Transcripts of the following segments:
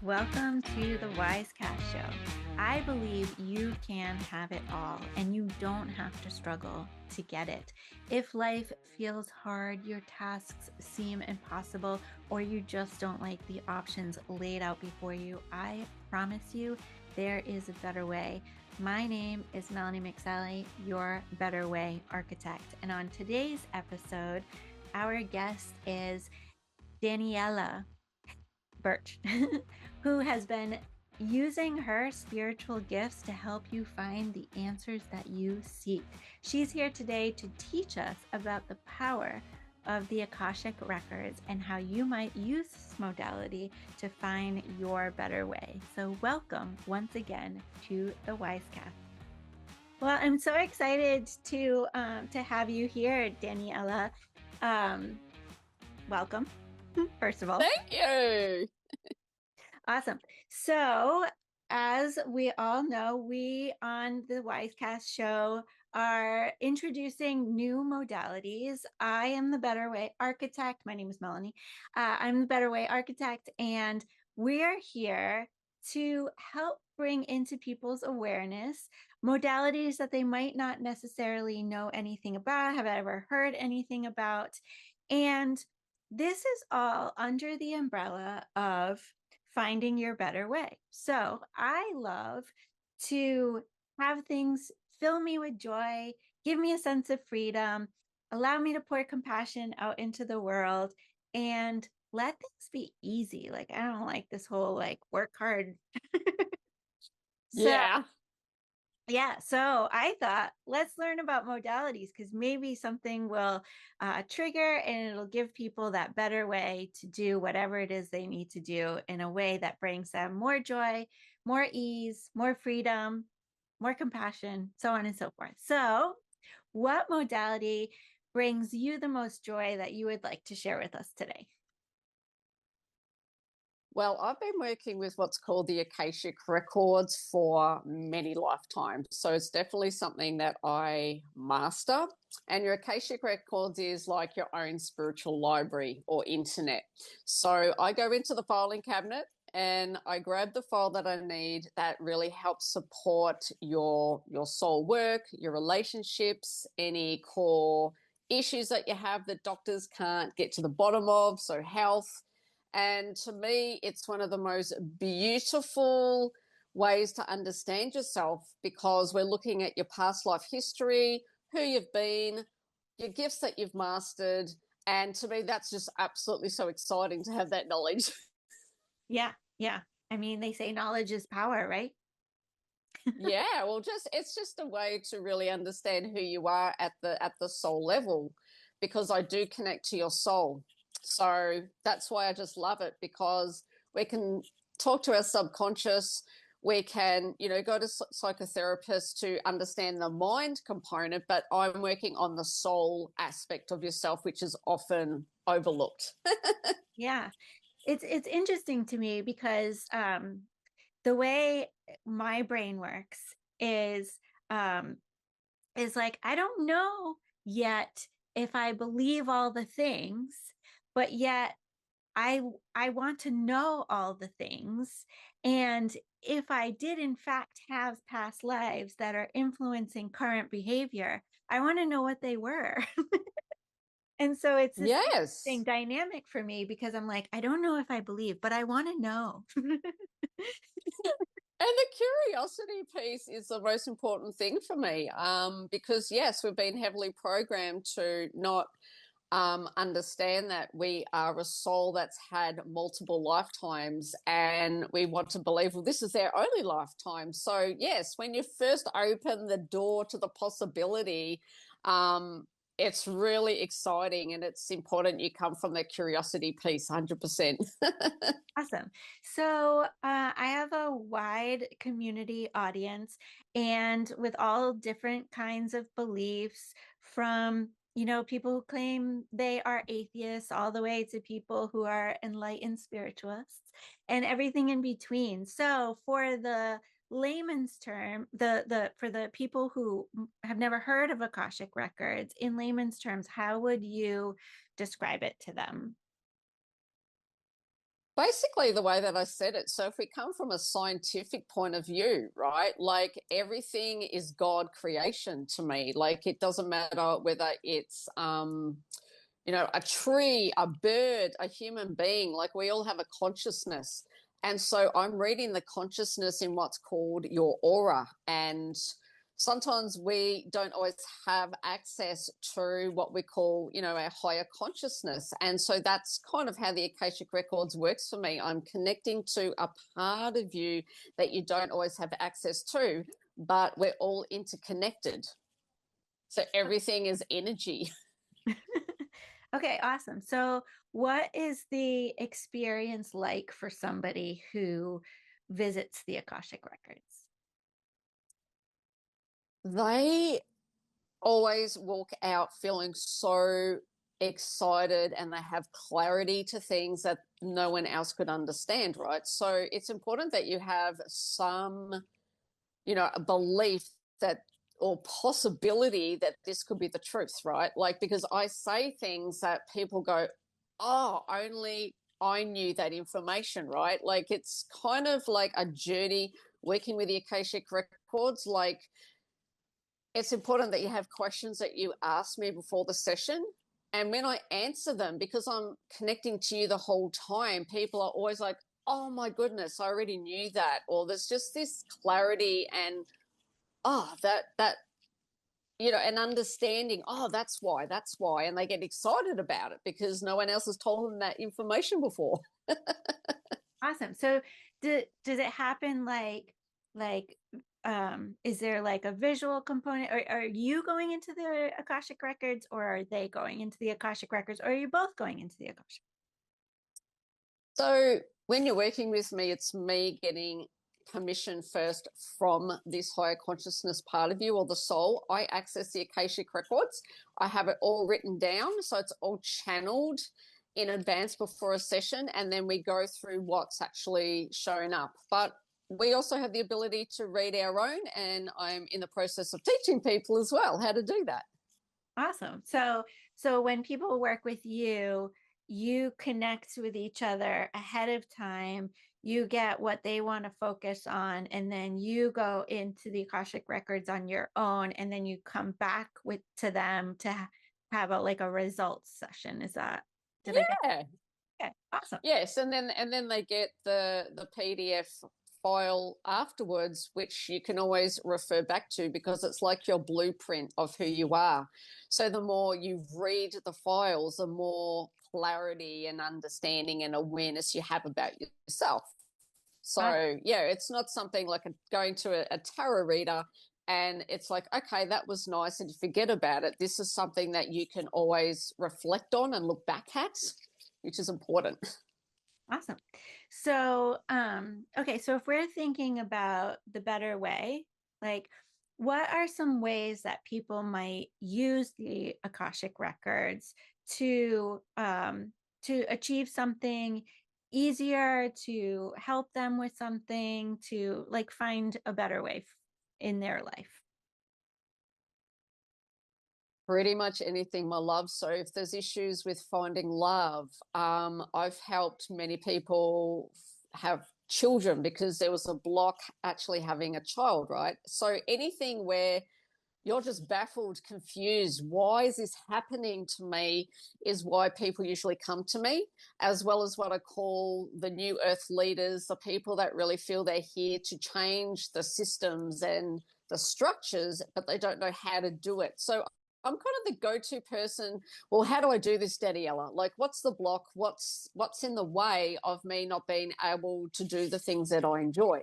Welcome to the WyzeCast Show. I believe you can have it all and you don't have to struggle to get it. If life feels hard, your tasks seem impossible, or you just don't like the options laid out before you, I promise you there is a better way. My name is Melanie McSally, your Better Way Architect. And on today's episode, our guest is Daniela Birch, who has been using her spiritual gifts to help you find the answers that you seek. She's here today to teach us about the power of the Akashic Records and how you might use this modality to find your better way. So welcome once again to the WyzeCast. Well, I'm so excited to have you here, Daniela. Welcome, first of all. Thank you. Awesome. So, as we all know, we on the WyzeCast Show are introducing new modalities. I am the Better Way Architect. My name is Melanie. I'm the Better Way Architect, and we're here to help bring into people's awareness modalities that they might not necessarily know anything about, have ever heard anything about. And this is all under the umbrella of finding your better way. So I love to have things fill me with joy, give me a sense of freedom, allow me to pour compassion out into the world, and let things be easy. Like, I don't like this whole like work hard. So I thought, let's learn about modalities because maybe something will trigger and it'll give people that better way to do whatever it is they need to do in a way that brings them more joy, more ease, more freedom, more compassion, so on and so forth. So what modality brings you the most joy that you would like to share with us today? Well, I've been working with what's called the Akashic Records for many lifetimes. So it's definitely something that I master. And your Akashic Records is like your own spiritual library or internet. So I go into the filing cabinet and I grab the file that I need that really helps support your soul work, your relationships, any core issues that you have that doctors can't get to the bottom of, so health. And to me, it's one of the most beautiful ways to understand yourself because we're looking at your past life history, who you've been, your gifts that you've mastered. And to me, that's just absolutely so exciting to have that knowledge. Yeah. I mean, they say knowledge is power, right? Yeah, well, it's just a way to really understand who you are at the soul level, because I do connect to your soul. So that's why I just love it, because we can talk to our subconscious. We can, go to psychotherapists to understand the mind component, but I'm working on the soul aspect of yourself, which is often overlooked. Yeah. It's interesting to me because the way my brain works is like, I don't know yet if I believe all the things, but yet I want to know all the things. And if I did in fact have past lives that are influencing current behavior, I want to know what they were. And so it's this interesting Yes. dynamic for me because I'm like, I don't know if I believe, but I want to know. And the curiosity piece is the most important thing for me, because, yes, we've been heavily programmed to not understand that we are a soul that's had multiple lifetimes, and we want to believe, well, this is their only lifetime. So, yes, when you first open the door to the possibility, it's really exciting, and it's important you come from that curiosity piece 100%. Awesome. So I have a wide community audience, and with all different kinds of beliefs, from people who claim they are atheists all the way to people who are enlightened spiritualists and everything in between. So for the layman's term, for the people who have never heard of Akashic Records, in layman's terms, how would you describe it to them? basically the way that I said it. So if we come from a scientific point of view, right, like everything is God creation to me. Like it doesn't matter whether it's a tree, a bird, a human being, like we all have a consciousness. And so I'm reading the consciousness in what's called your aura. And sometimes we don't always have access to what we call, our higher consciousness. And so that's kind of how the Akashic Records works for me. I'm connecting to a part of you that you don't always have access to, but we're all interconnected. So everything is energy. Okay, awesome. So, what is the experience like for somebody who visits the Akashic Records? They always walk out feeling so excited and they have clarity to things that no one else could understand, right? So it's important that you have some, a belief that or possibility that this could be the truth, right? Like, because I say things that people go, oh, only I knew that information, right? Like, it's kind of like a journey working with the Akashic Records. Like, it's important that you have questions that you ask me before the session. And when I answer them, because I'm connecting to you the whole time, people are always like, oh my goodness, I already knew that. Or there's just this clarity and, oh, that, an understanding, oh, that's why. And they get excited about it because no one else has told them that information before. Awesome. So, does it happen is there like a visual component? Or are you going into the Akashic Records, or are they going into the Akashic Records, or are you both going into the Akashic? So when you're working with me, it's me getting permission first from this higher consciousness part of you or the soul. I access the Akashic Records. I have it all written down, so it's all channeled in advance before a session, and then we go through what's actually showing up. But we also have the ability to read our own, and I'm in the process of teaching people as well how to do that. Awesome. So when people work with you, you connect with each other ahead of time. You get what they want to focus on, and then you go into the Akashic Records on your own, and then you come back to them to have a results session. Is that did I get? Okay, awesome. Yes, and then they get the PDF file afterwards, which you can always refer back to because it's like your blueprint of who you are. So the more you read the files, the more clarity and understanding and awareness you have about yourself. So yeah, it's not something like going to a tarot reader and it's like, okay, that was nice, and you forget about it. This is something that you can always reflect on and look back at, which is important. Awesome. So, okay, so if we're thinking about the better way, like what are some ways that people might use the Akashic Records to achieve something easier, to help them with something, to like find a better way in their life? Pretty much anything, my love. So if there's issues with finding love, I've helped many people have children because there was a block actually having a child, right? So anything where you're just baffled, confused, why is this happening to me, is why people usually come to me, as well as what I call the new earth leaders, the people that really feel they're here to change the systems and the structures, but they don't know how to do it. So I'm kind of the go-to person. Well, how do I do this, Daniela? Like, what's the block? What's in the way of me not being able to do the things that I enjoy?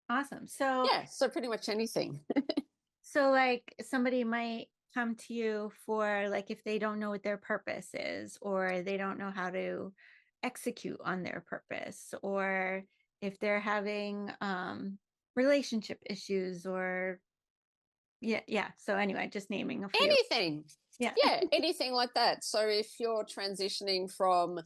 Awesome. So Yeah, so pretty much anything. So like somebody might come to you for like if they don't know what their purpose is, or they don't know how to execute on their purpose, or if they're having relationship issues, or yeah. So anyway, just naming a few. Anything. Yeah. Yeah, anything like that. So if you're transitioning from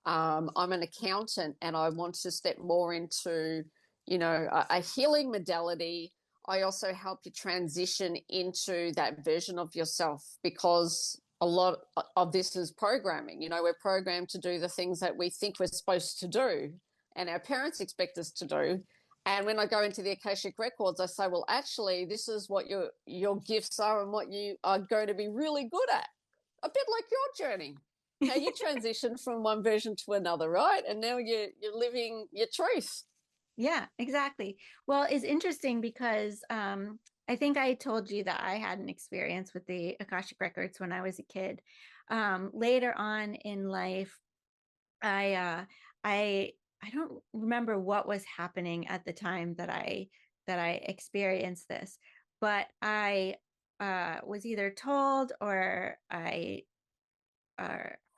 I'm an accountant and I want to step more into, a healing modality, I also help you transition into that version of yourself because a lot of this is programming. You know, we're programmed to do the things that we think we're supposed to do and our parents expect us to do. And when I go into the Akashic Records, I say, well, actually, this is what your gifts are and what you are going to be really good at. A bit like your journey, how you transition from one version to another, right? And now you're living your truth. Yeah, exactly. Well, it's interesting because I think I told you that I had an experience with the Akashic Records when I was a kid. Later on in life, I I don't remember what was happening at the time that I experienced this, but I was either told or I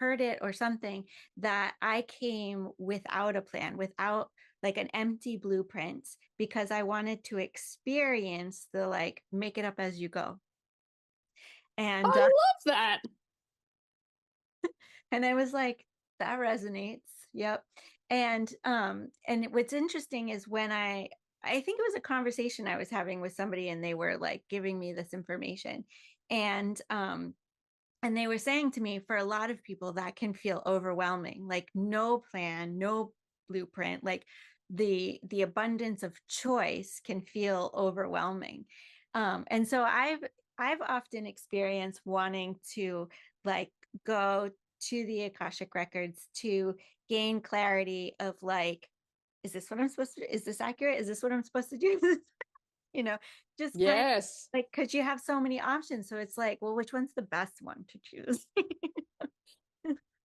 heard it or something that I came without a plan, without like an empty blueprint, because I wanted to experience the like make it up as you go. And I love that. and I was like, that resonates. Yep. And what's interesting is when I think it was a conversation I was having with somebody and they were like giving me this information. And and they were saying to me, for a lot of people that can feel overwhelming, like no plan, no blueprint, like the abundance of choice can feel overwhelming. And so I've often experienced wanting to like go to the Akashic Records to gain clarity of like, is this what I'm supposed to do? Is this accurate? Is this what I'm supposed to do? You know, just kind of Yes. like, because you have so many options. So it's like, well, which one's the best one to choose?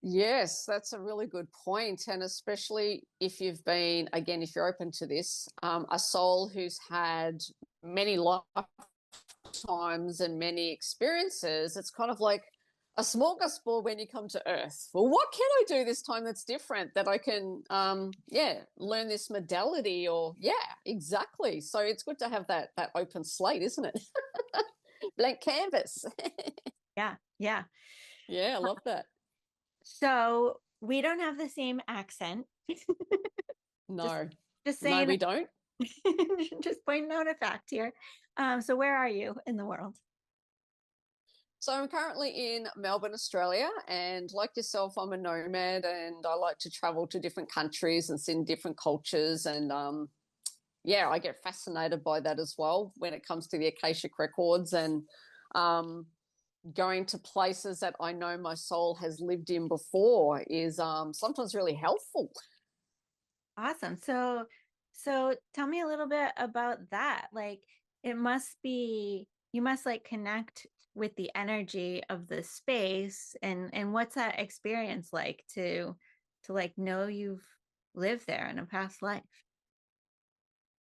Yes, that's a really good point. And especially if you've been, again, if you're open to this, a soul who's had many lifetimes and many experiences, it's kind of like a smorgasbord when you come to Earth. Well, what can I do this time that's different that I can, learn this modality or, yeah, exactly. So it's good to have that open slate, isn't it? Blank canvas. Yeah, yeah. Yeah, I love that. So we don't have the same accent. just No, just no, saying, we don't. just pointing out a fact here. So where are you in the world? So I'm currently in Melbourne, Australia, and like yourself, I'm a nomad, and I like to travel to different countries and see different cultures, and yeah, I get fascinated by that as well when it comes to the Akashic Records and um, going to places that I know my soul has lived in before is sometimes really helpful. Awesome. So tell me a little bit about that. Like it must be you must like connect with the energy of the space and what's that experience like to like know you've lived there in a past life?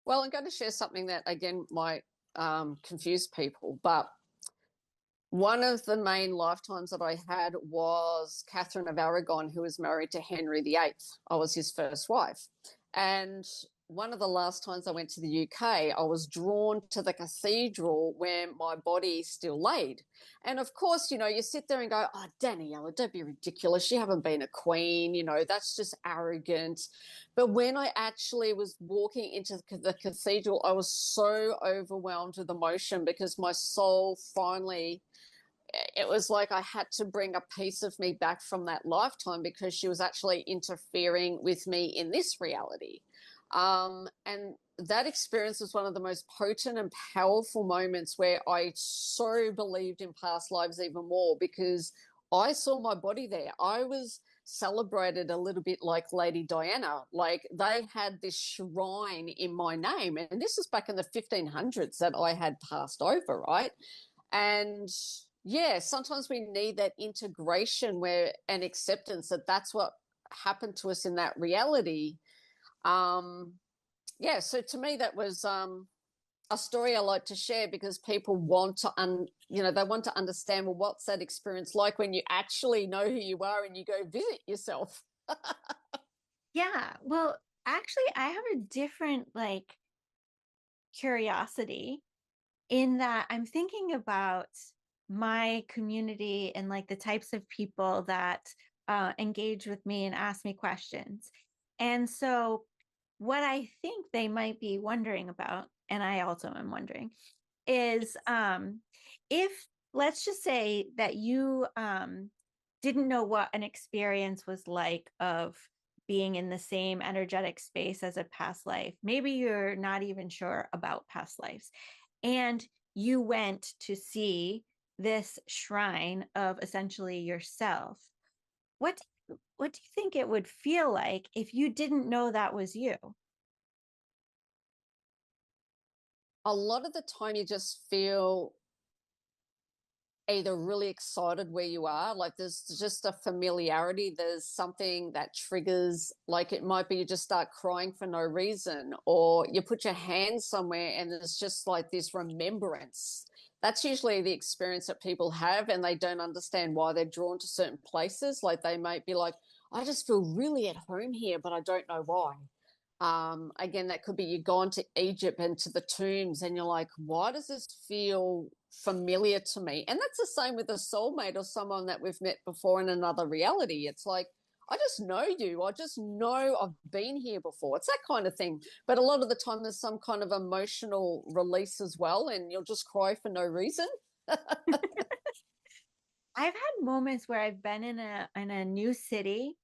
Well, I'm going to share something that again might confuse people, but one of the main lifetimes that I had was Catherine of Aragon, who was married to Henry VIII. I was his first wife. And one of the last times I went to the UK, I was drawn to the cathedral where my body still laid. And of course, you know, you sit there and go, oh, Daniela, don't be ridiculous. You haven't been a queen. You know, that's just arrogant. But when I actually was walking into the cathedral, I was so overwhelmed with emotion because my soul finally, it was like I had to bring a piece of me back from that lifetime because she was actually interfering with me in this reality. And that experience was one of the most potent and powerful moments where I so believed in past lives even more because I saw my body there. I was celebrated a little bit like Lady Diana. Like they had this shrine in my name. And this was back in the 1500s that I had passed over, right? And yeah, sometimes we need that integration where and acceptance that that's what happened to us in that reality. Um, yeah, so to me that was a story I like to share because people want to they want to understand, well, what's that experience like when you actually know who you are and you go visit yourself. Yeah. Well, actually I have a different like curiosity in that I'm thinking about my community and like the types of people that engage with me and ask me questions. And so, what I think they might be wondering about, and I also am wondering, is if let's just say that you didn't know what an experience was like of being in the same energetic space as a past life. Maybe you're not even sure about past lives. And you went to see this shrine of essentially yourself. What what do you think it would feel like if you didn't know that was you? A lot of the time you just feel either really excited where you are, like there's just a familiarity, there's something that triggers, like it might be you just start crying for no reason, or you put your hand somewhere and there's just like this remembrance. That's usually the experience that people have, and they don't understand why they're drawn to certain places. Like they might be like, I just feel really at home here, but I don't know why. Again, that could be you've gone to Egypt and to the tombs and you're like, why does this feel familiar to me? And that's the same with a soulmate or someone that we've met before in another reality. It's like, I just know you. I just know I've been here before. It's that kind of thing. But a lot of the time there's some kind of emotional release as well, and you'll just cry for no reason. I've had moments where I've been in a new city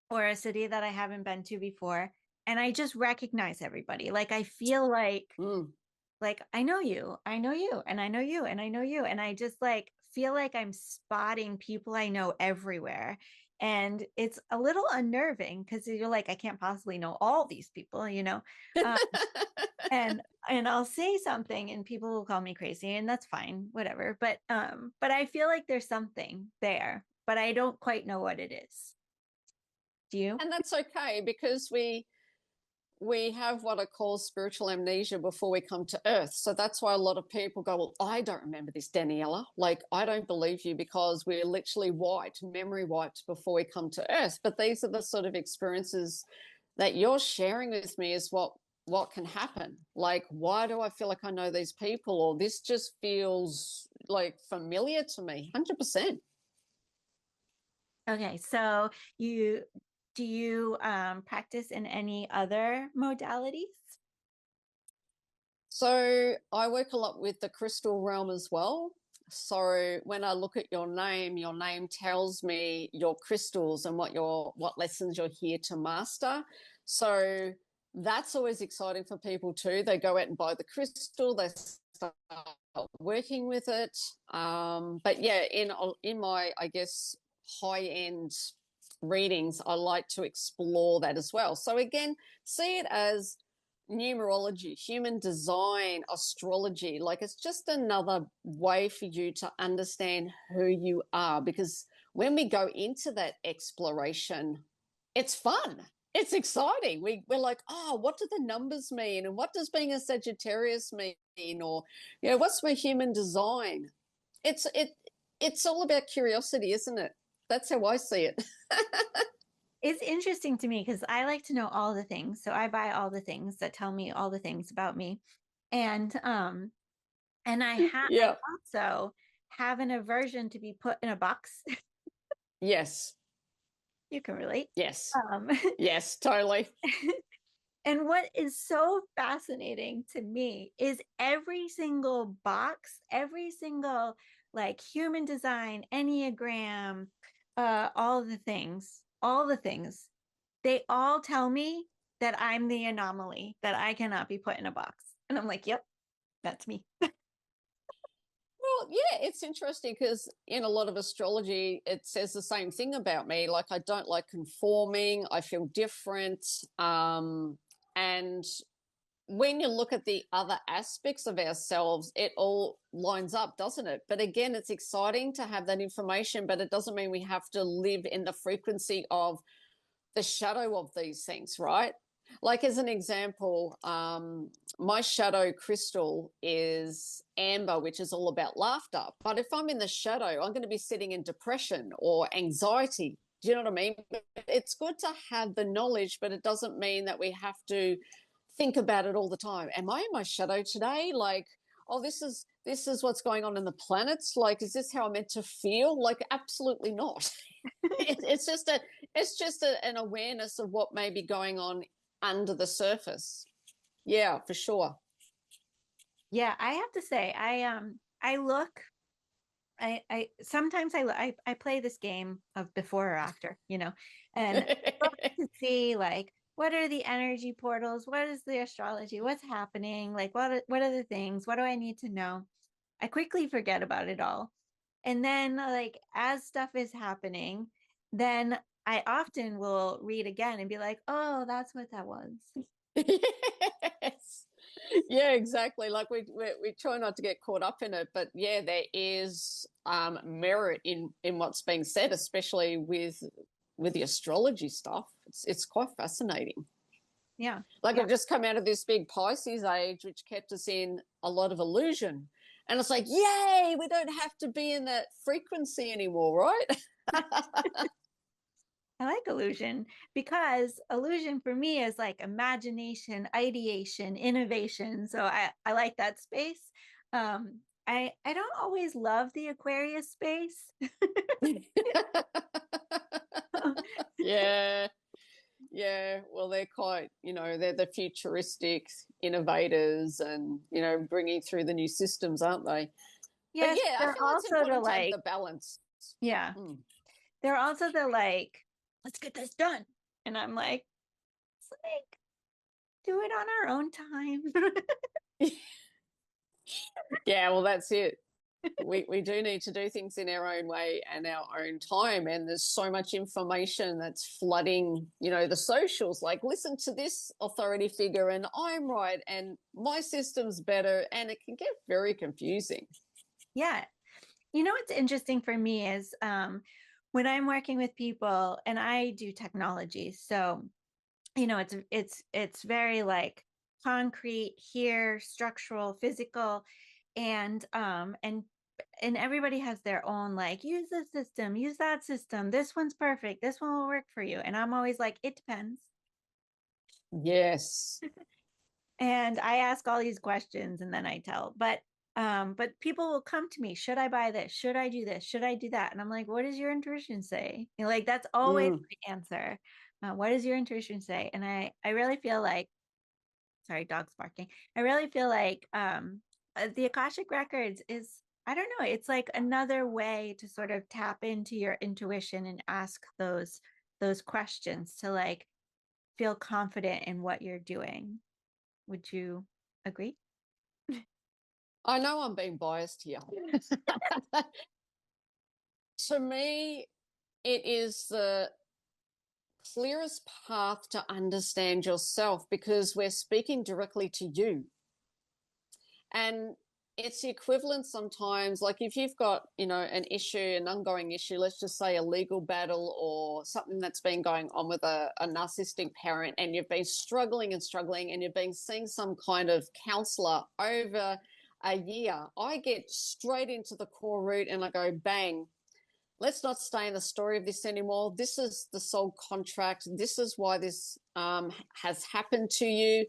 or a city that I haven't been to before, and I just recognize everybody. Like I feel Mm. like I know you, I know you, and I know you, and I know you, and I just like feel like I'm spotting people I know everywhere. And it's a little unnerving because you're like, I can't possibly know all these people, you know. Um, and I'll say something and people will call me crazy, and that's fine, whatever. But I feel like there's something there, but I don't quite know what it is. Do you? And that's okay, because we have what I call spiritual amnesia before we come to earth. So that's why a lot of people go, well, I don't remember this, Daniela. Like, I don't believe you, because we're literally wiped, memory wiped before we come to earth. But these are the sort of experiences that you're sharing with me, is what can happen. Like, why do I feel like I know these people, or this just feels like familiar to me? 100%. Okay, so you do you practice in any other modalities? So I work a lot with the crystal realm as well. So when I look at your name tells me your crystals and what lessons you're here to master. So that's always exciting for people too. They go out and buy the crystal, they start working with it. But yeah, in my, I guess, high end readings, I like to explore that as well. So again, see it as numerology, human design, astrology. Like, it's just another way for you to understand who you are. Because when we go into that exploration, it's fun. It's exciting. We're like, oh, what do the numbers mean? And what does being a Sagittarius mean? Or, what's my human design? It's it it's all about curiosity, isn't it? That's how I see it. It's interesting to me because I like to know all the things. So I buy all the things that tell me all the things about me. And I Yeah. also have an aversion to be put in a box. Yes. You can relate. Yes. Um, Yes, totally. and what is so fascinating to me is every single box, every single like human design, Enneagram, all the things, they all tell me that I'm the anomaly, that I cannot be put in a box. And I'm like, yep, that's me. Well, yeah, it's interesting because in a lot of astrology, it says the same thing about me. Like, I don't like conforming, I feel different. And when you look at the other aspects of ourselves, it all lines up, doesn't it? But again, it's exciting to have that information, but it doesn't mean we have to live in the frequency of the shadow of these things, right? Like, as an example, my shadow crystal is amber, which is all about laughter. But if I'm in the shadow, I'm going to be sitting in depression or anxiety. Do you know what I mean? It's good to have the knowledge, but it doesn't mean that we have to think about it all the time. Am I in my shadow today? Like, oh, this is what's going on in the planets. Like, is this how I'm meant to feel? Like, absolutely not. It's just an awareness of what may be going on under the surface. Yeah, for sure. Yeah, I have to say, I look I sometimes I play this game of before or after, and I love to see like what are the energy portals, what is the astrology, what's happening, like what are the things, what do I need to know? I quickly forget about it all. And then like as stuff is happening, then I often will read again and be like, "Oh, that's what that was." Yes. Yeah, exactly. Like we try not to get caught up in it, but yeah, there is merit in what's being said, especially with the astrology stuff. It's quite fascinating. Yeah. Like Yeah. we've just come out of this big Pisces age, which kept us in a lot of illusion. And it's like, yay, we don't have to be in that frequency anymore, right? I like illusion because illusion for me is like imagination, ideation, innovation. So I like that space. I don't always love the Aquarius space. Yeah. Yeah, well, they're quite, they're the futuristic innovators and, bringing through the new systems, aren't they? But Yes, yeah, I they're feel it's also the important to have like, the balance. yeah, Mm. they're also the like, let's get this done. And I'm like, it's like, do it on our own time. Yeah, well, that's it. We do need to do things in our own way and our own time. And there's so much information that's flooding, the socials. Like, listen to this authority figure, and I'm right, and my system's better. And it can get very confusing. Yeah. What's interesting for me is when I'm working with people and I do technology. So, it's very like concrete here, structural, physical, and everybody has their own like use this system, use that system. This one's perfect. This one will work for you. And I'm always like, it depends. Yes. And I ask all these questions and then I tell. But people will come to me, should I buy this? Should I do this? Should I do that? And I'm like, what does your intuition say? Like that's always Mm. my answer. What does your intuition say? And I really feel like, sorry, dog's barking. I really feel like the Akashic Records is, I don't know, it's like another way to sort of tap into your intuition and ask those questions to like feel confident in what you're doing. Would you agree? I know I'm being biased here. To me, it is the clearest path to understand yourself because we're speaking directly to you. And it's the equivalent sometimes, like if you've got, an issue, an ongoing issue, let's just say a legal battle or something that's been going on with a narcissistic parent, and you've been struggling and struggling and you've been seeing some kind of counselor over a year, I get straight into the core root and I go, bang, let's not stay in the story of this anymore. This is the soul contract. This is why this has happened to you.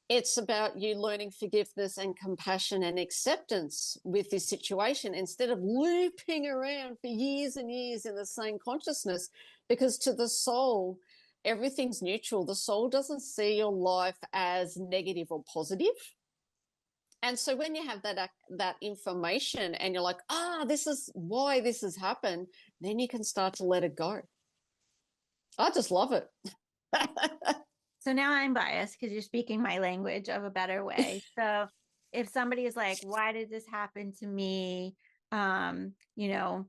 It's about you learning forgiveness and compassion and acceptance with this situation instead of looping around for years and years in the same consciousness. Because to the soul, everything's neutral. The soul doesn't see your life as negative or positive. And so when you have that information and you're like, this is why this has happened, then you can start to let it go. I just love it. So now I'm biased because you're speaking my language of a better way. So if somebody is like, why did this happen to me? Um, you know,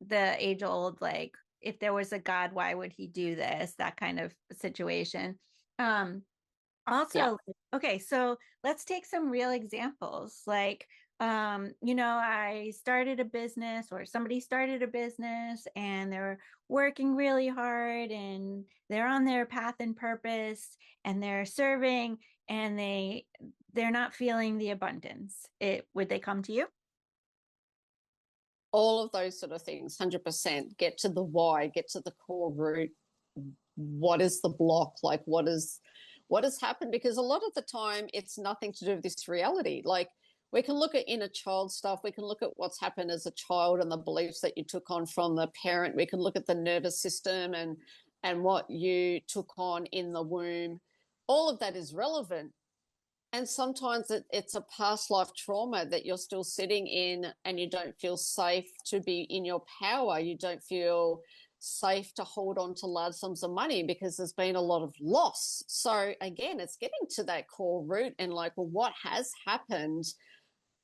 the age old, like, if there was a God, why would he do this? That kind of situation. Um, Yeah. Also, okay, so let's take some real examples. Like, I started a business or somebody started a business and they're working really hard and they're on their path and purpose and they're serving and they're not feeling the abundance. Would they come to you? All of those sort of things, 100%. Get to the why, get to the core root. What is the block? Like, what has happened? Because a lot of the time it's nothing to do with this reality. Like, we can look at inner child stuff. We can look at what's happened as a child and the beliefs that you took on from the parent. We can look at the nervous system and what you took on in the womb. All of that is relevant. And sometimes it's a past life trauma that you're still sitting in, and you don't feel safe to be in your power. You don't feel safe to hold on to large sums of money because there's been a lot of loss. So again, it's getting to that core root and like, well, what has happened?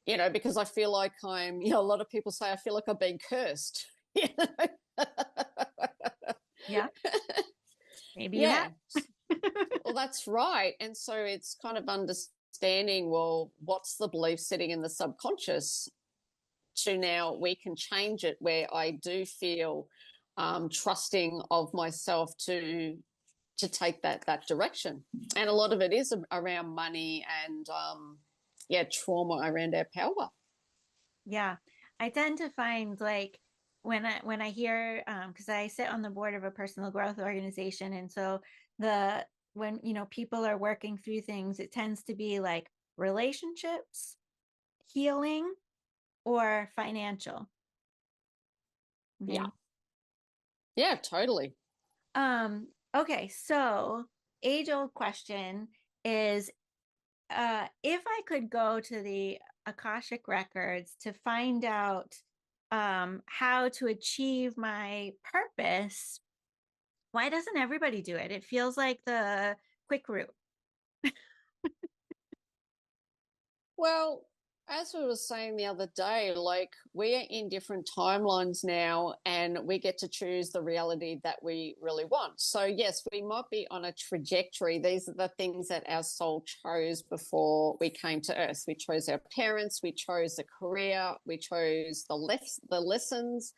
Because I feel like a lot of people say I feel like I've been cursed. Yeah. Maybe you Yeah. have. Well, that's right. And so it's kind of understanding, well, what's the belief sitting in the subconscious, to now we can change it where I do feel trusting of myself to take that direction. And a lot of it is around money and trauma around our power. Yeah. I tend to find like when I hear because I sit on the board of a personal growth organization, and so the when people are working through things, it tends to be like relationships, healing, or financial. Okay. Yeah. Yeah, totally. Okay, so age old question is if I could go to the Akashic Records to find out how to achieve my purpose, why doesn't everybody do it? It feels like the quick route. Well, as we were saying the other day, like we are in different timelines now and we get to choose the reality that we really want. So, yes, we might be on a trajectory. These are the things that our soul chose before we came to Earth. We chose our parents, we chose the career, we chose the lessons.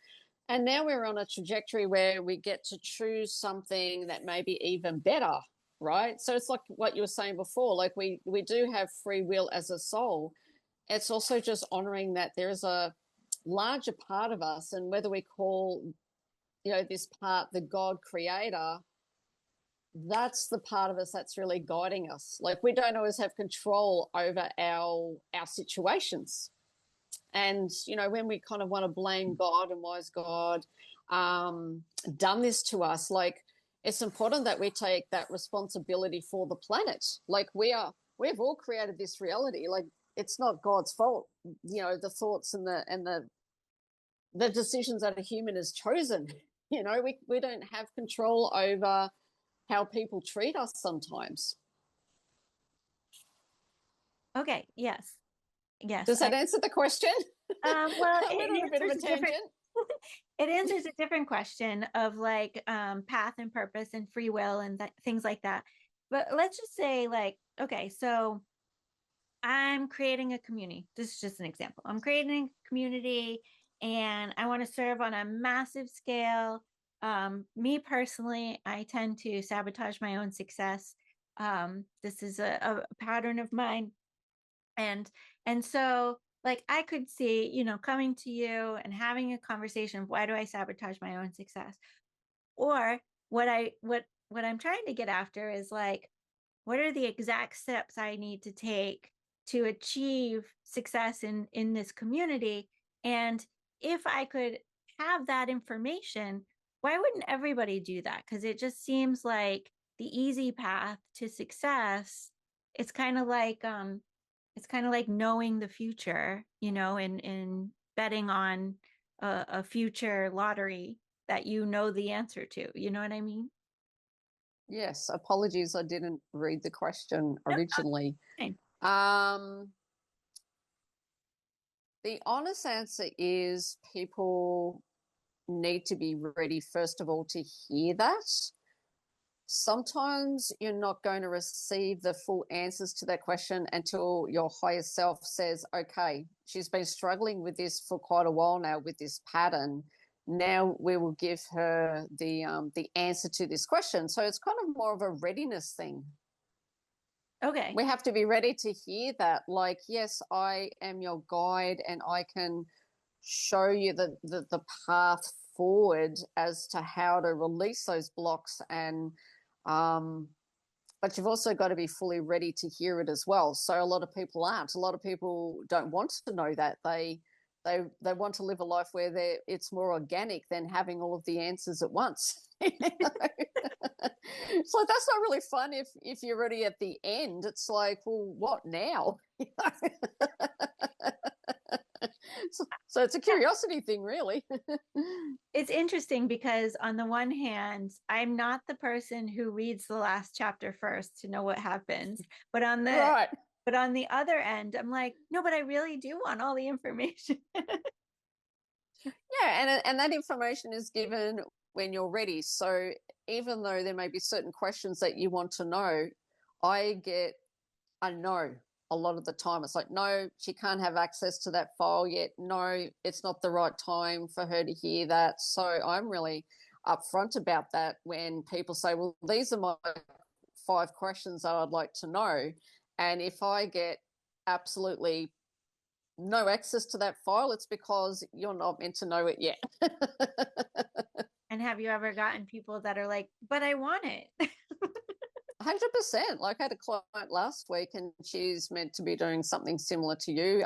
And now we're on a trajectory where we get to choose something that may be even better, right? So it's like what you were saying before, like we do have free will as a soul. It's also just honoring that there is a larger part of us, and whether we call this part the God creator, that's the part of us that's really guiding us. Like we don't always have control over our situations. And when we kind of want to blame God and why is God done this to us, like it's important that we take that responsibility for the planet. Like we've all created this reality. Like it's not God's fault. The thoughts and the decisions that a human has chosen. We don't have control over how people treat us sometimes. Okay, yes. Yes. Does that answer the question? Well, I went on a bit of a tangent. It answers a different question of like path and purpose and free will and things like that. But let's just say like, okay, so I'm creating a community. This is just an example. I'm creating a community and I want to serve on a massive scale. Me personally, I tend to sabotage my own success. This is a pattern of mine. And so like I could see, coming to you and having a conversation of why do I sabotage my own success? Or what I'm trying to get after is like, what are the exact steps I need to take to achieve success in this community? And if I could have that information, why wouldn't everybody do that? Because it just seems like the easy path to success. It's kind of like knowing the future, and betting on a future lottery that the answer to. You know what I mean? Yes, apologies, I didn't read the question Nope. originally. Okay. The honest answer is people need to be ready, first of all, to hear that. Sometimes you're not going to receive the full answers to that question until your higher self says, okay, she's been struggling with this for quite a while now, with this pattern. Now we will give her the answer to this question. So it's kind of more of a readiness thing. Okay. We have to be ready to hear that. Like, yes, I am your guide and I can show you the path forward as to how to release those blocks. And but you've also got to be fully ready to hear it as well. So a lot of people aren't. A lot of people don't want to know that. They they want to live a life where it's more organic than having all of the answers at once. You know? So that's not really fun if you're already at the end. It's like, well, what now? So it's a curiosity thing, really. It's interesting because on the one hand, I'm not the person who reads the last chapter first to know what happens, but on the Right. but on the other end, I'm like, no, but I really do want all the information. Yeah, and that information is given when you're ready. So even though there may be certain questions that you want to know, I get a no a lot of the time. It's like, no, she can't have access to that file yet. No, it's not the right time for her to hear that. So I'm really upfront about that when people say, well, these are my 5 questions that I'd like to know. And if I get absolutely no access to that file, it's because you're not meant to know it yet. And have you ever gotten people that are like, but I want it? 100%. Like I had a client last week and she's meant to be doing something similar to you,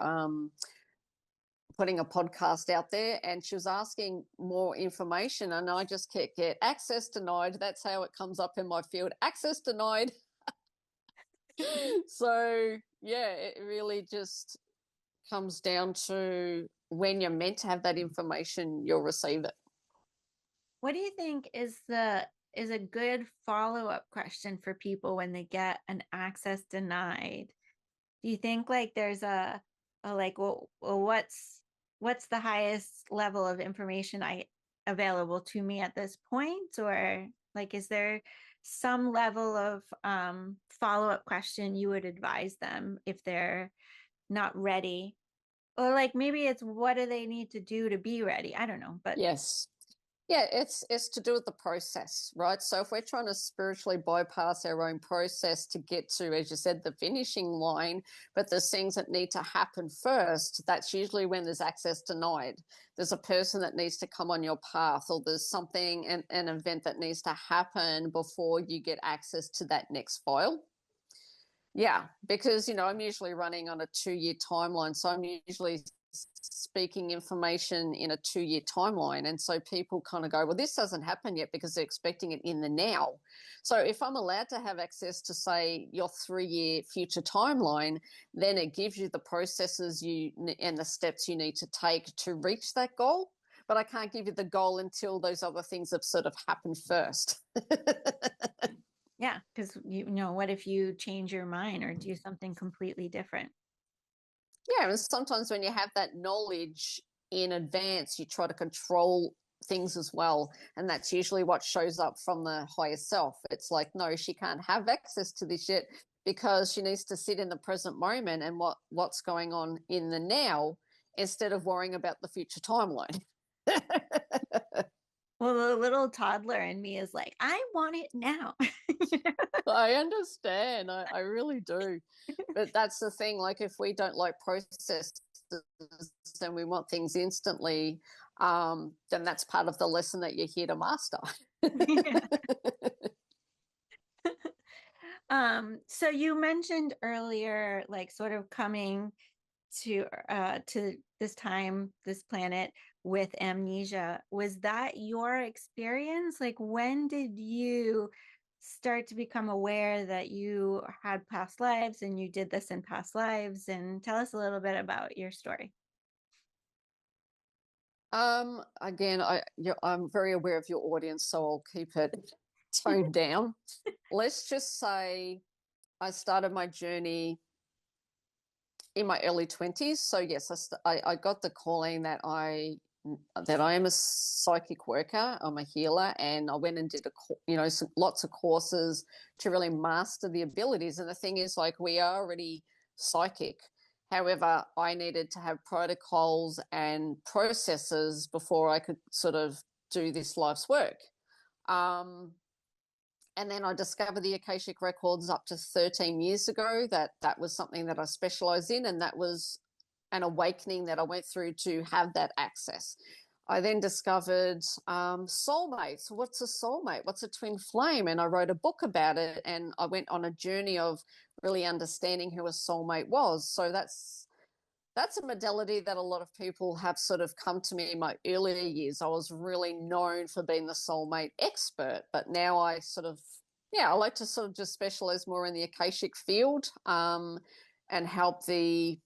putting a podcast out there, and she was asking more information and I just kept get access denied. That's how it comes up in my field. Access denied. So yeah, it really just comes down to when you're meant to have that information, you'll receive it. What do you think is a good follow-up question for people when they get an access denied? Do you think like there's a like, well, what's the highest level of information I available to me at this point? Or like, is there some level of follow-up question you would advise them if they're not ready? Or like maybe it's what do they need to do to be ready? I don't know, but Yes. Yeah, it's to do with the process, right? So if we're trying to spiritually bypass our own process to get to, as you said, the finishing line, but there's things that need to happen first, that's usually when there's access denied. There's a person that needs to come on your path, or there's something, an event that needs to happen before you get access to that next file. Yeah, because, I'm usually running on a 2-year timeline. So I'm usually speaking information in a 2-year timeline. And so people kind of go, well, this hasn't happened yet because they're expecting it in the now. So if I'm allowed to have access to, say, your 3-year future timeline, then it gives you the processes and the steps you need to take to reach that goal. But I can't give you the goal until those other things have sort of happened first. yeah, because what if you change your mind or do something completely different? Yeah, and sometimes when you have that knowledge in advance, you try to control things as well. And that's usually what shows up from the higher self. It's like, no, she can't have access to this yet because she needs to sit in the present moment and what's going on in the now instead of worrying about the future timeline. Well, the little toddler in me is like, I want it now. I understand. I really do. But that's the thing. Like, if we don't like processes and we want things instantly, then that's part of the lesson that you're here to master. So you mentioned earlier, like sort of coming to this planet with amnesia. Was that your experience? Like, when did you start to become aware that you had past lives and you did this in past lives? And tell us a little bit about your story. Again, I'm very aware of your audience, so I'll keep it toned down. Let's just say I started my journey in my early 20s. So yes, I got the calling that I am a psychic worker. I'm a healer, and I went and did lots of courses to really master the abilities. And the thing is, like, we are already psychic. However, I needed to have protocols and processes before I could sort of do this life's work. And then I discovered the Akashic Records up to 13 years ago. That was something that I specialized in, and that was an awakening that I went through to have that access. I then discovered soulmates. What's a soulmate? What's a twin flame? And I wrote a book about it, and I went on a journey of really understanding who a soulmate was. So that's That's a modality that a lot of people have sort of come to me in my earlier years. I was really known for being the soulmate expert, but now I sort of, yeah, I like to sort of just specialize more in the Akashic field, and help the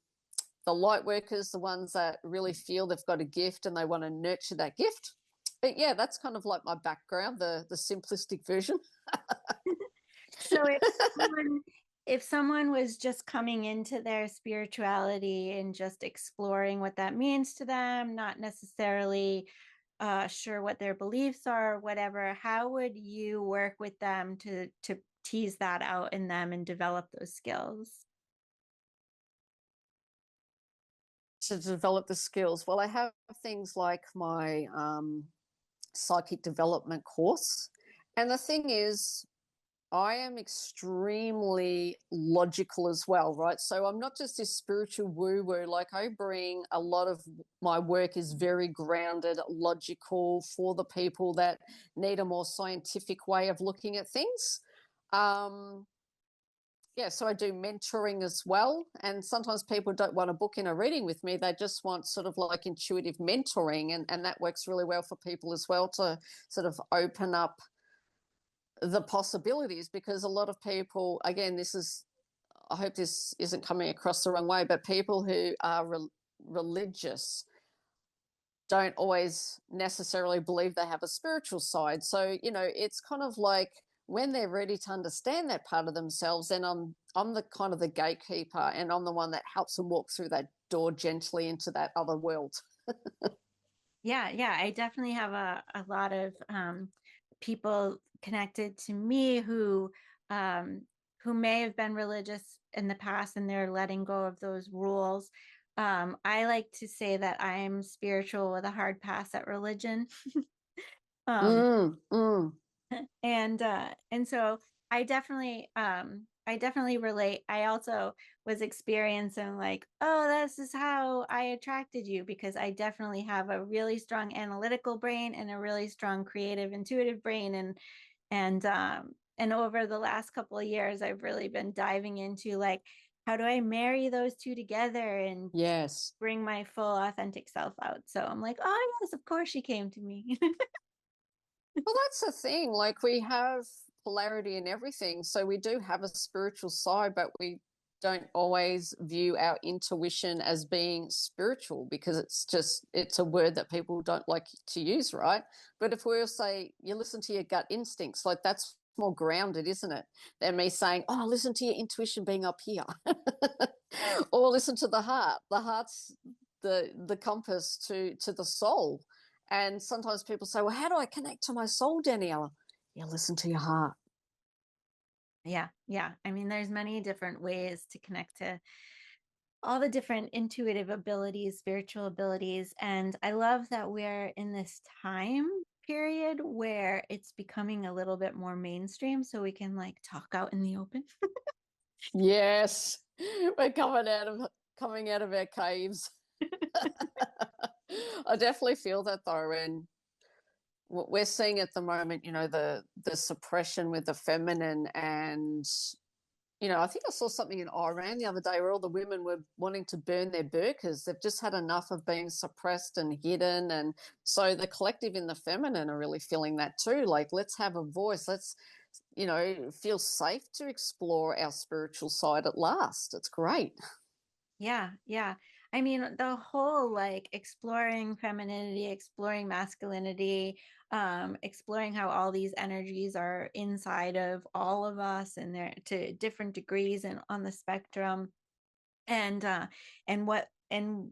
light workers, the ones that really feel they've got a gift and they want to nurture that gift. But yeah, that's kind of like my background, the simplistic version. So if someone was just coming into their spirituality and just exploring what that means to them, not necessarily sure what their beliefs are or whatever, how would you work with them to tease that out in them and develop those skills? To develop the skills, well, I have things like my psychic development course. And the thing is, I am extremely logical as well, right? So I'm not just this spiritual woo woo. Like, I bring a lot of my work is very grounded, logical for the people that need a more scientific way of looking at things. Um, yeah, so I do mentoring as well. And sometimes people don't want to book in a reading with me. They just want sort of like intuitive mentoring. And that works really well for people as well, to sort of open up the possibilities, because a lot of people, again, this is, I hope this isn't coming across the wrong way, but people who are religious don't always necessarily believe they have a spiritual side. So, it's kind of like, when they're ready to understand that part of themselves, then I'm the kind of the gatekeeper, and I'm the one that helps them walk through that door gently into that other world. Yeah, I definitely have a lot of people connected to me who may have been religious in the past and they're letting go of those rules. I like to say that I'm spiritual with a hard pass at religion. um, Mm, mm. and so I definitely relate. I also was experiencing like, oh, this is how I attracted you, because I definitely have a really strong analytical brain and a really strong creative intuitive brain. And over the last couple of years I've really been diving into like, how do I marry those two together and Yes. bring my full authentic self out? So I'm like, oh yes, of course she came to me. Well, that's the thing. Like, we have polarity in everything. So we do have a spiritual side, but we don't always view our intuition as being spiritual, because it's a word that people don't like to use, right? But if we'll say you listen to your gut instincts, like, that's more grounded, isn't it? Than me saying, oh, listen to your intuition being up here. Or listen to the heart. The heart's the compass to the soul. And sometimes people say, well, how do I connect to my soul, Daniela? Yeah, listen to your heart. Yeah, I mean, there's many different ways to connect to all the different intuitive abilities, spiritual abilities. And I love that we're in this time period where it's becoming a little bit more mainstream so we can like talk out in the open. Yes. We're coming out of our caves. I definitely feel that, though. And what we're seeing at the moment, the suppression with the feminine. And I think I saw something in Iran the other day where all the women were wanting to burn their burqas. They've just had enough of being suppressed and hidden. And so the collective in the feminine are really feeling that too. Like, let's have a voice. Let's, feel safe to explore our spiritual side at last. It's great. Yeah. I mean, the whole like exploring femininity, exploring masculinity, exploring how all these energies are inside of all of us and they're to different degrees and on the spectrum. And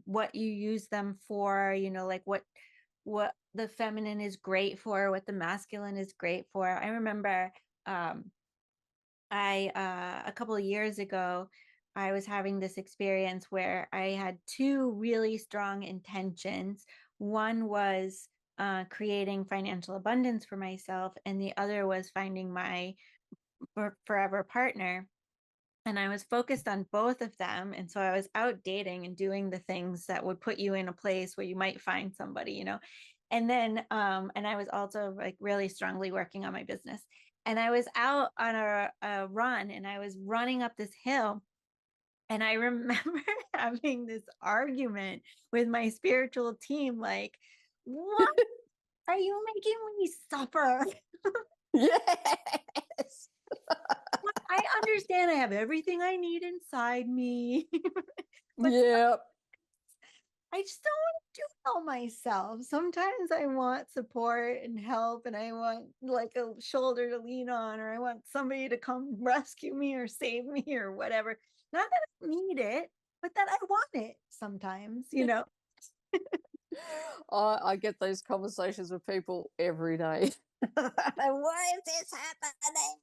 what you use them for, like what the feminine is great for, what the masculine is great for. I remember I a couple of years ago, I was having this experience where I had two really strong intentions. One was creating financial abundance for myself, and the other was finding my forever partner. And I was focused on both of them. And so I was out dating and doing the things that would put you in a place where you might find somebody. And then, and I was also like really strongly working on my business. And I was out on a run and I was running up this hill And I remember having this argument with my spiritual team, like, what are you making me suffer? Yes. I understand I have everything I need inside me, but Yeah. I just don't want to do it all myself. Sometimes I want support and help, and I want like a shoulder to lean on, or I want somebody to come rescue me or save me or whatever. Not that I need it, but that I want it sometimes, you know? I get those conversations with people every day. Why is this happening?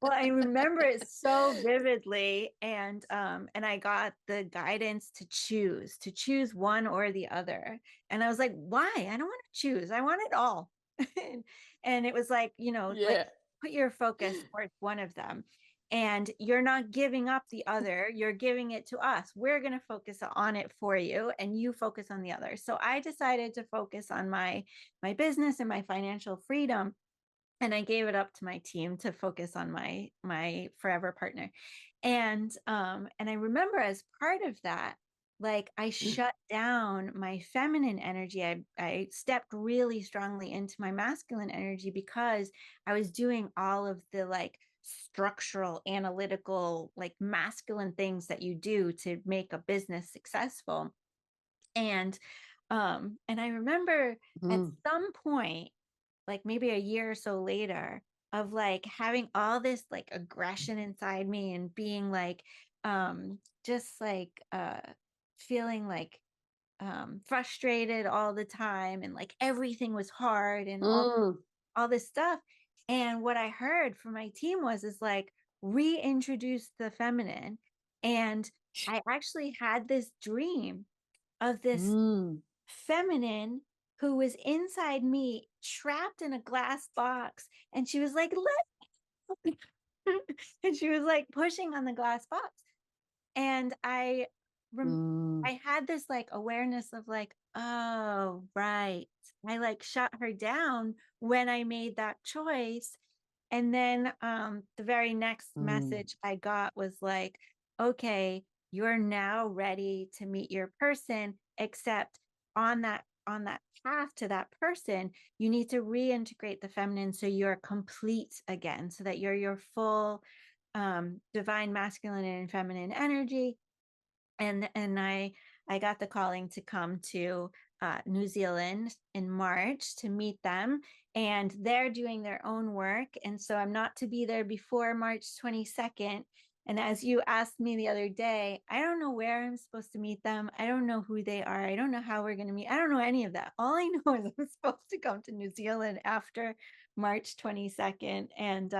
Well, I remember it so vividly, and I got the guidance to choose one or the other. And I was like, why? I don't want to choose. I want it all. And it was like, like Yeah. put your focus towards one of them. And you're not giving up the other, you're giving it to us. We're going to focus on it for you, and you focus on the other. So I decided to focus on my business and my financial freedom, and I gave it up to my team to focus on my forever partner. And I remember as part of that, like I shut down my feminine energy. I stepped really strongly into my masculine energy because I was doing all of the like structural, analytical, like masculine things that you do to make a business successful. And I remember at some point, like maybe a year or so later, of like having all this like aggression inside me and being like just like feeling like frustrated all the time, and like everything was hard and Mm. all this stuff. And what I heard from my team is like reintroduce the feminine. And I actually had this dream of this Mm. feminine who was inside me, trapped in a glass box, and she was like, let and she was like pushing on the glass box. And Mm. I had this like awareness of like, oh right, I like shut her down when I made that choice. And then the very next Mm. message I got was like, okay, you're now ready to meet your person, except on that path to that person, you need to reintegrate the feminine so you're complete again, so that you're your full divine masculine and feminine energy. And I got the calling to come to New Zealand in March to meet them, and they're doing their own work, and so I'm not to be there before March 22nd. And as you asked me the other day, I don't know where I'm supposed to meet them. I don't know who they are. I don't know how we're going to meet. I don't know any of that. All I know is I'm supposed to come to New Zealand after March 22nd, and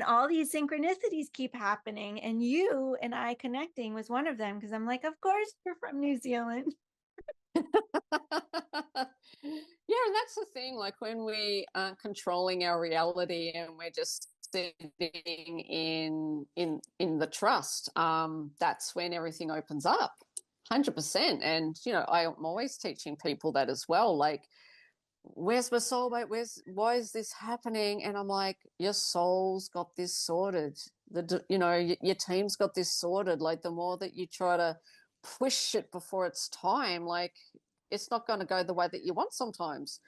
all these synchronicities keep happening, and you and I connecting was one of them, because I'm like, of course you're from New Zealand. Yeah, and that's the thing. Like when we aren't controlling our reality and we're just sitting in the trust, that's when everything opens up, 100%. And I'm always teaching people that as well. Like, where's my soulmate? Why is this happening? And I'm like, your soul's got this sorted. Your team's got this sorted. Like the more that you try to push it before it's time, like it's not going to go the way that you want sometimes.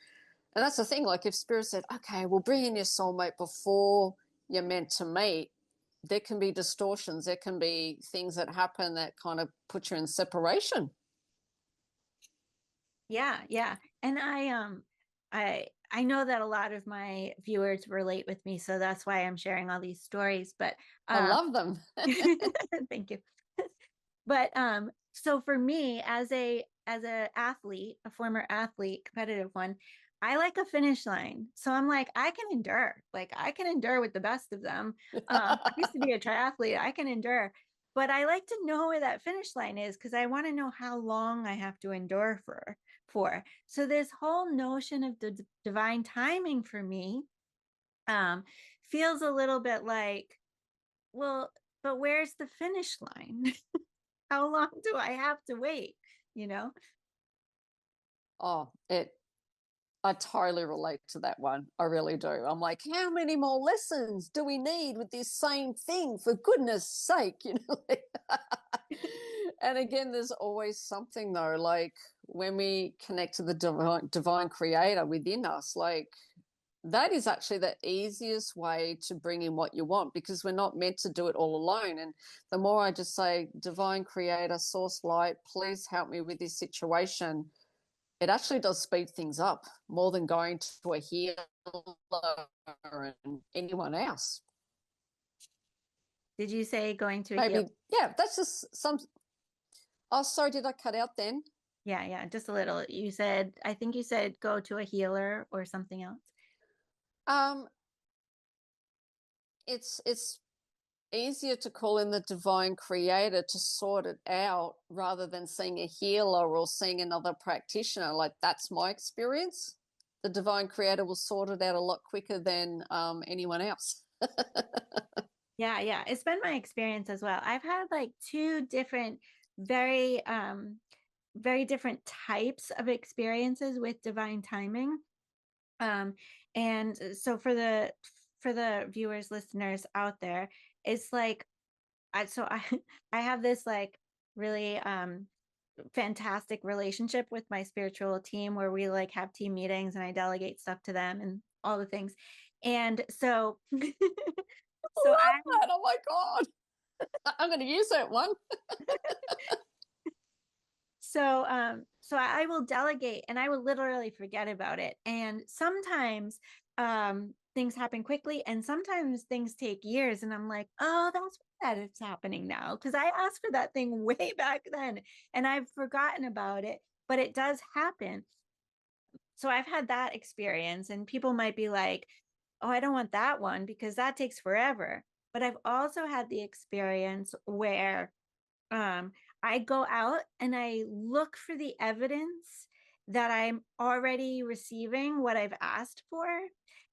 And that's the thing. Like if spirit said, okay, we'll bring in your soulmate before you're meant to meet, there can be distortions. There can be things that happen that kind of put you in separation. Yeah. And I know that a lot of my viewers relate with me, so that's why I'm sharing all these stories. But I love them. thank you. But so for me, as a athlete, a former athlete, competitive one, I like a finish line. So I'm like, I can endure. Like I can endure with the best of them. I used to be a triathlete. I can endure. But I like to know where that finish line is, because I want to know how long I have to endure for. So this whole notion of the divine timing for me feels a little bit like, well, but where's the finish line? How long do I have to wait? You know? Oh, it I totally relate to that one. I really do. I'm like, how many more lessons do we need with this same thing? For goodness sake, you know. And again, there's always something though, like when we connect to the divine creator within us, like that is actually the easiest way to bring in what you want, because we're not meant to do it all alone. And the more I just say, divine creator, source light, please help me with this situation, it actually does speed things up more than going to a healer and anyone else. Did you say going to a Maybe, healer? yeah, that's just some. Oh, sorry, did I cut out then? Yeah, just a little. You said, I think you said go to a healer or something else. Um, it's easier to call in the divine creator to sort it out rather than seeing a healer or seeing another practitioner. Like that's my experience. The divine creator will sort it out a lot quicker than anyone else. Yeah. It's been my experience as well. I've had like two different, very different types of experiences with divine timing. And so for the viewers, listeners out there, it's like I I have this like really fantastic relationship with my spiritual team where we like have team meetings and I delegate stuff to them and all the things. And so I so love I that. Oh my God. I'm going to use that one. so I will delegate and I will literally forget about it. And sometimes things happen quickly and sometimes things take years and I'm like, oh, that's why that it's happening now. Because I asked for that thing way back then and I've forgotten about it, but it does happen. So I've had that experience and people might be like, oh, I don't want that one because that takes forever. But I've also had the experience where um, I go out and I look for the evidence that I'm already receiving what I've asked for.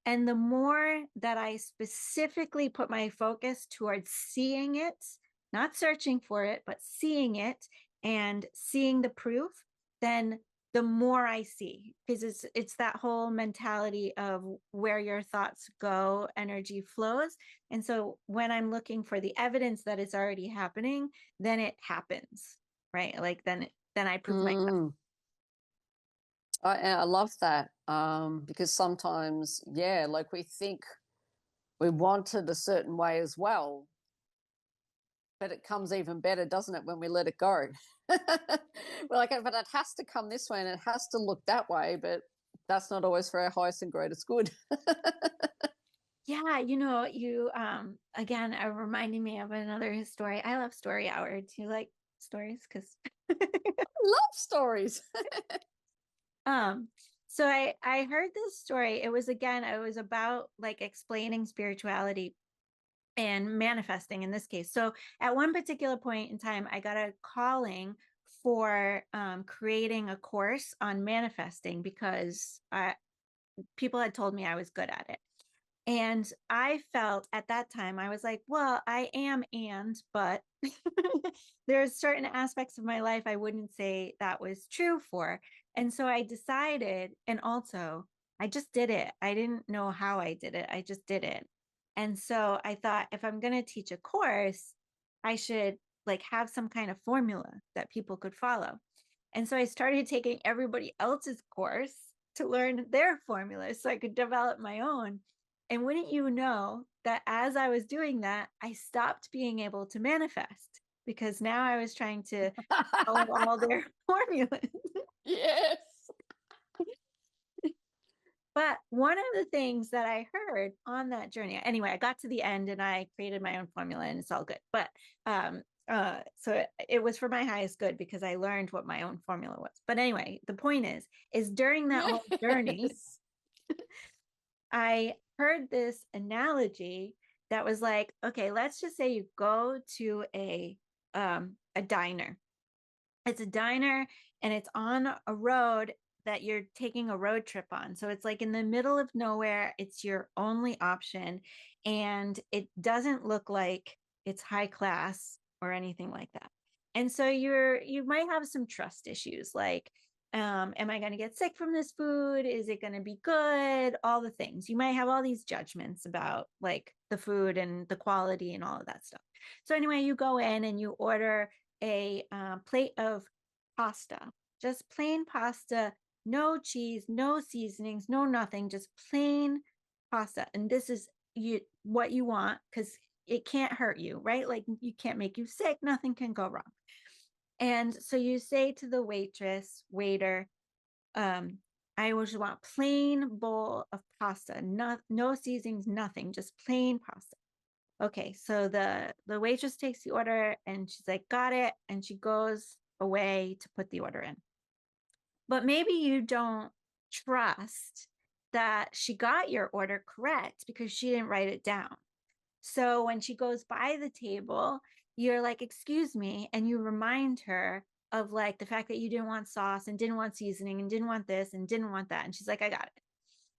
And the more that I specifically put my focus towards seeing it, not searching for it, but seeing it and seeing the proof, then the more I see, because it's that whole mentality of where your thoughts go, energy flows. And so when I'm looking for the evidence that it's already happening, then it happens, right? Like then I prove myself. I love that because sometimes, yeah, like we think we want it a certain way as well, but it comes even better, doesn't it, when we let it go? We're like, but it has to come this way and it has to look that way, but that's not always for our highest and greatest good. Yeah, you again are reminding me of another story. I love story hour. Do you like stories? Because Love stories. um so I heard this story. It was about like explaining spirituality and manifesting in this case. So at one particular point in time, I got a calling for creating a course on manifesting because people had told me I was good at it. And I felt at that time, I was like, well, I am, but there's certain aspects of my life I wouldn't say that was true for. And so I decided, and also I just did it. I didn't know how I did it. I just did it. And so I thought if I'm going to teach a course, I should like have some kind of formula that people could follow. And so I started taking everybody else's course to learn their formula so I could develop my own. And wouldn't you know that as I was doing that, I stopped being able to manifest because now I was trying to follow all their formulas. Yes. But one of the things that I heard on that journey, anyway, I got to the end and I created my own formula and it's all good. But so it was for my highest good because I learned what my own formula was. But anyway, the point is during that whole journey, I heard this analogy that was like, okay, let's just say you go to a diner. It's a diner and it's on a road that you're taking a road trip on. So it's like in the middle of nowhere, it's your only option and it doesn't look like it's high class or anything like that. And so you might have some trust issues like Am I going to get sick from this food? Is it going to be good? All the things. You might have all these judgments about like the food and the quality and all of that stuff. So anyway, you go in and you order a plate of pasta, just plain pasta, no cheese, no seasonings, no nothing, just plain pasta. And this is what you want because it can't hurt you, right? Like you can't make you sick, nothing can go wrong. And so you say to the waiter, I just want plain bowl of pasta, no seasonings, nothing, just plain pasta. Okay, so the waitress takes the order and she's like, got it. And she goes away to put the order in. But maybe you don't trust that she got your order correct because she didn't write it down. So when she goes by the table, you're like, excuse me. And you remind her of like the fact that you didn't want sauce and didn't want seasoning and didn't want this and didn't want that. And she's like, I got it.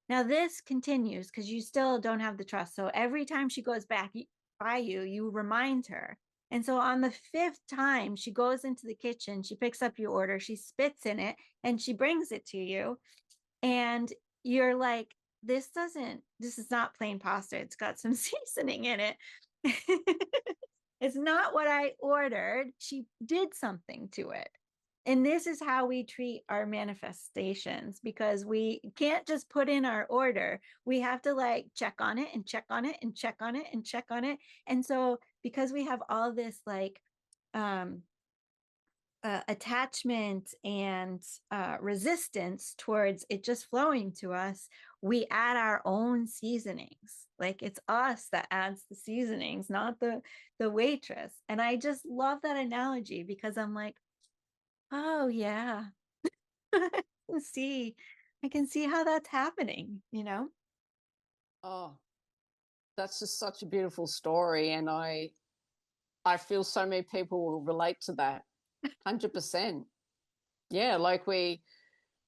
Now this continues because you still don't have the trust. So every time she goes back by you, you remind her. And so on the fifth time, she goes into the kitchen, she picks up your order, she spits in it, and she brings it to you. And you're like, this is not plain pasta. It's got some seasoning in it. It's not what I ordered. She did something to it. And this is how we treat our manifestations because we can't just put in our order. We have to like check on it and check on it and check on it and check on it. And so because we have all this like attachment and resistance towards it just flowing to us, we add our own seasonings. Like it's us that adds the seasonings, not the waitress. And I just love that analogy because I'm like, oh yeah, see, I can see how that's happening, you know? Oh, that's just such a beautiful story, and I feel so many people will relate to that. 100%. Yeah, like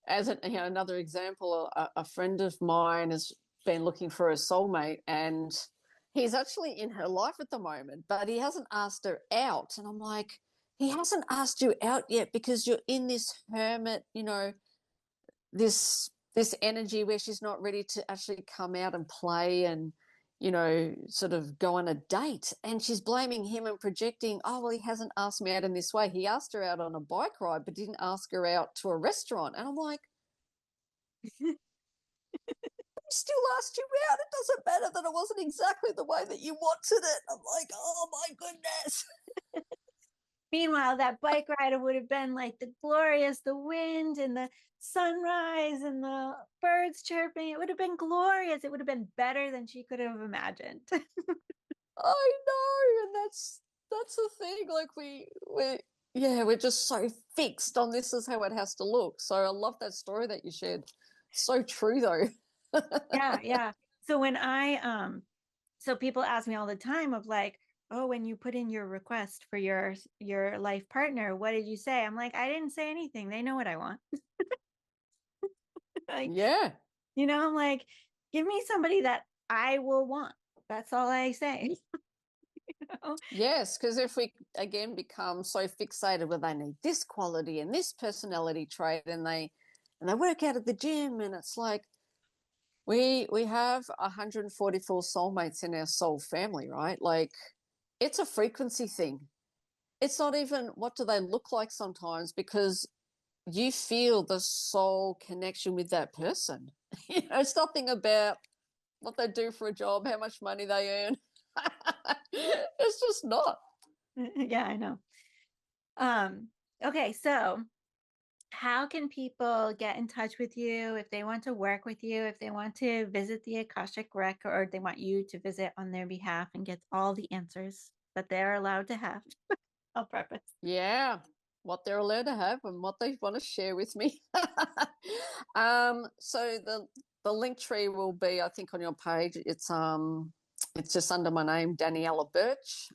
another example, a friend of mine has been looking for a soulmate, and he's actually in her life at the moment, but he hasn't asked her out. And I'm like, he hasn't asked you out yet because you're in this hermit, this energy where she's not ready to actually come out and play and sort of go on a date, and she's blaming him and projecting, oh well, he hasn't asked me out in this way. He asked her out on a bike ride but didn't ask her out to a restaurant. And I'm like, he still asked you out. It doesn't matter that it wasn't exactly the way that you wanted it. I'm like, oh my goodness. Meanwhile, that bike ride would have been like the wind and the sunrise and the birds chirping. It would have been glorious. It would have been better than she could have imagined. I know, and that's the thing. Like we're just so fixed on this is how it has to look. So I love that story that you shared. So true though. Yeah. So when so people ask me all the time of like, oh, when you put in your request for your life partner, what did you say? I'm like, I didn't say anything. They know what I want. Like, yeah. I'm like, give me somebody that I will want. That's all I say. Yes, because if we again become so fixated with they need this quality and this personality trait, and they work out at the gym, and it's like we have 144 soulmates in our soul family, right? Like it's a frequency thing. It's not even what do they look like sometimes, because you feel the soul connection with that person. It's nothing about what they do for a job, how much money they earn. It's just not. Yeah, I know. Okay, so how can people get in touch with you if they want to work with you, if they want to visit the Akashic Record, or they want you to visit on their behalf and get all the answers that they're allowed to have on purpose? Yeah, what they're allowed to have and what they want to share with me. So the link tree will be, I think, on your page. It's just under my name, Daniela Birch.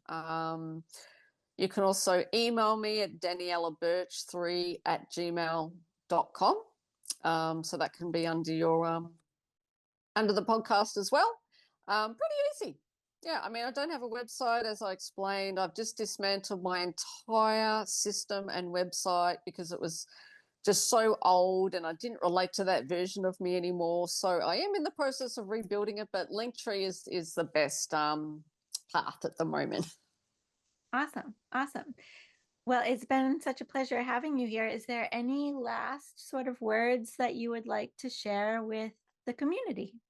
You can also email me at danielabirch3@gmail.com. So that can be under your under the podcast as well. Pretty easy. Yeah, I mean, I don't have a website, as I explained. I've just dismantled my entire system and website because it was just so old, and I didn't relate to that version of me anymore. So I am in the process of rebuilding it, but Linktree is the best path at the moment. Awesome. Awesome. Well, it's been such a pleasure having you here. Is there any last sort of words that you would like to share with the community?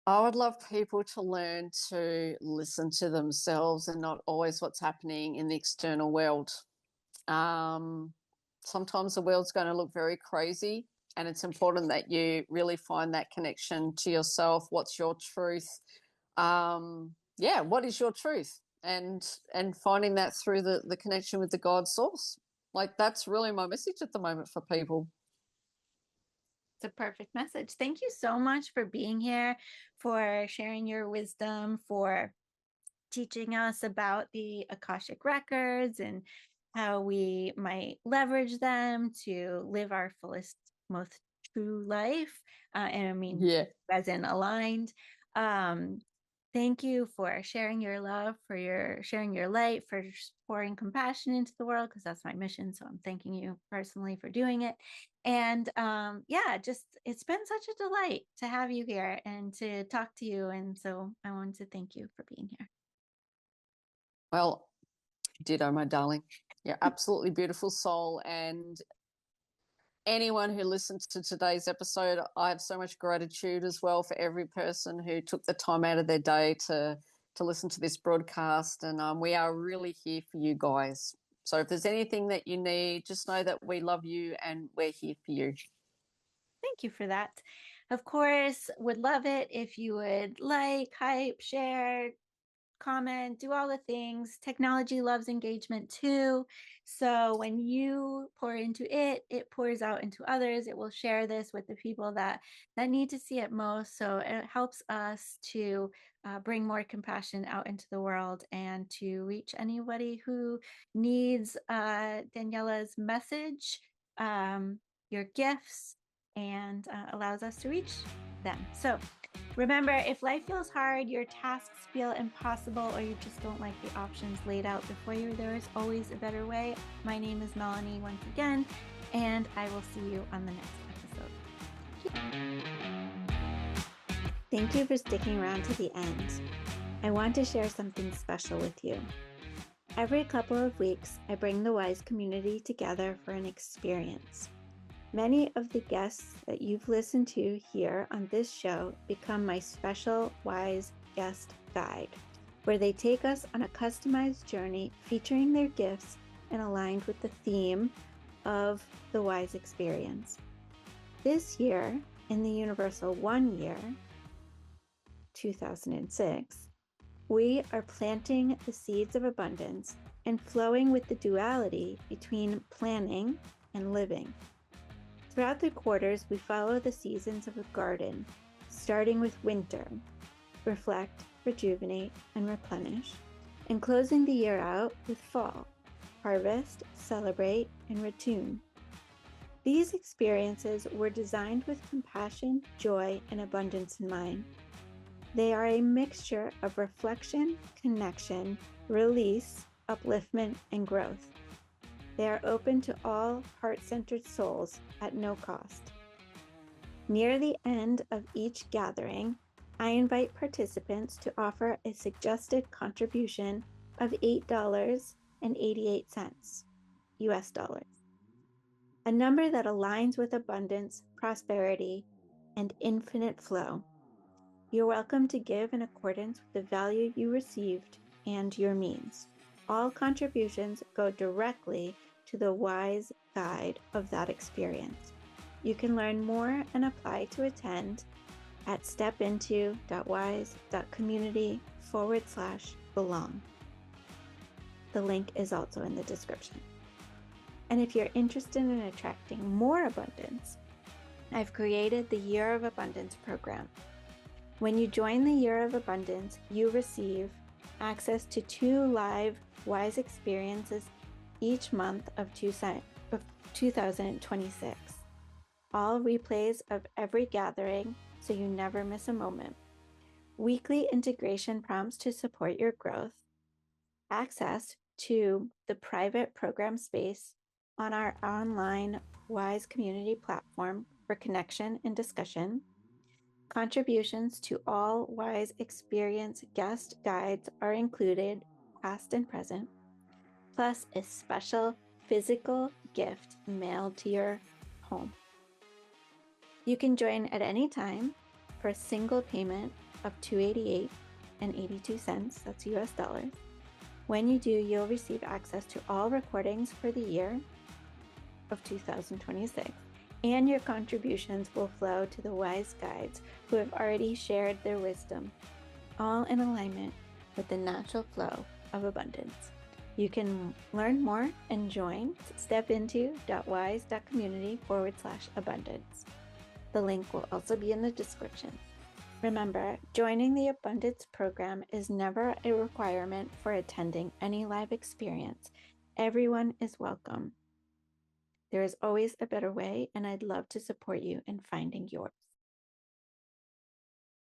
I would love people to learn to listen to themselves and not always what's happening in the external world. Um, Sometimes the world's going to look very crazy, and it's important that you really find that connection to yourself. What's your truth? Yeah, what is your truth? And finding that through the connection with the God source. Like, that's really my message at the moment for people. It's a perfect message. Thank you so much for being here, for sharing your wisdom, for teaching us about the Akashic Records and how we might leverage them to live our fullest, most true life. And I mean, Yeah. as in aligned. Um, Thank you for sharing your love, for your sharing your light, for pouring compassion into the world, because that's my mission. So I'm thanking you personally for doing it. And yeah, just it's been such a delight to have you here and to talk to you. And so I wanted to thank you for being here. Well, ditto, my darling. You're absolutely beautiful soul. And anyone who listens to today's episode, I have so much gratitude as well for every person who took the time out of their day to listen to this broadcast. And we are really here for you guys. So if there's anything that you need, just know that we love you and we're here for you. Thank you for that. Of course, would love it if you would like, hype, share, comment, do all the things. Technology loves engagement too. So when you pour into it, it pours out into others. It will share this with the people that need to see it most. So it helps us to bring more compassion out into the world and to reach anybody who needs Daniela's message, your gifts, and allows us to reach them. So remember, if life feels hard, your tasks feel impossible, or you just don't like the options laid out before you, there is always a better way. My name is Melanie once again, and I will see you on the next episode. Thank you for sticking around to the end. I want to share something special with you. Every couple of weeks, I bring the Wise community together for an experience. Many of the guests that you've listened to here on this show become my special Wise Guest Guide, where they take us on a customized journey featuring their gifts and aligned with the theme of the Wise experience. This year, in the Universal 1 year, 2006, we are planting the seeds of abundance and flowing with the duality between planning and living. Throughout the quarters, we follow the seasons of a garden, starting with winter, reflect, rejuvenate, and replenish, and closing the year out with fall, harvest, celebrate, and retune. These experiences were designed with compassion, joy, and abundance in mind. They are a mixture of reflection, connection, release, upliftment, and growth. They are open to all heart-centered souls at no cost. Near the end of each gathering, I invite participants to offer a suggested contribution of $8.88 US dollars, a number that aligns with abundance, prosperity, and infinite flow. You're welcome to give in accordance with the value you received and your means. All contributions go directly to the Wise guide of that experience. You can learn more and apply to attend at stepinto.wyze.community/belong. The link is also in the description. And if you're interested in attracting more abundance, I've created the Year of Abundance program. When you join the Year of Abundance, you receive access to 2 live Wise experiences each month of 2026. All replays of every gathering, so you never miss a moment. Weekly integration prompts to support your growth. Access to the private program space on our online Wyze community platform for connection and discussion. Contributions to all Wyze Experience guest guides are included, past and present, plus a special physical gift mailed to your home. You can join at any time for a single payment of $288.82, that's US dollars. When you do, you'll receive access to all recordings for the year of 2026, and your contributions will flow to the Wyze guides who have already shared their wisdom, all in alignment with the natural flow of abundance. You can learn more and join stepinto.wyze.community/abundance. The link will also be in the description. Remember, joining the Abundance Program is never a requirement for attending any live experience. Everyone is welcome. There is always a better way, and I'd love to support you in finding yours.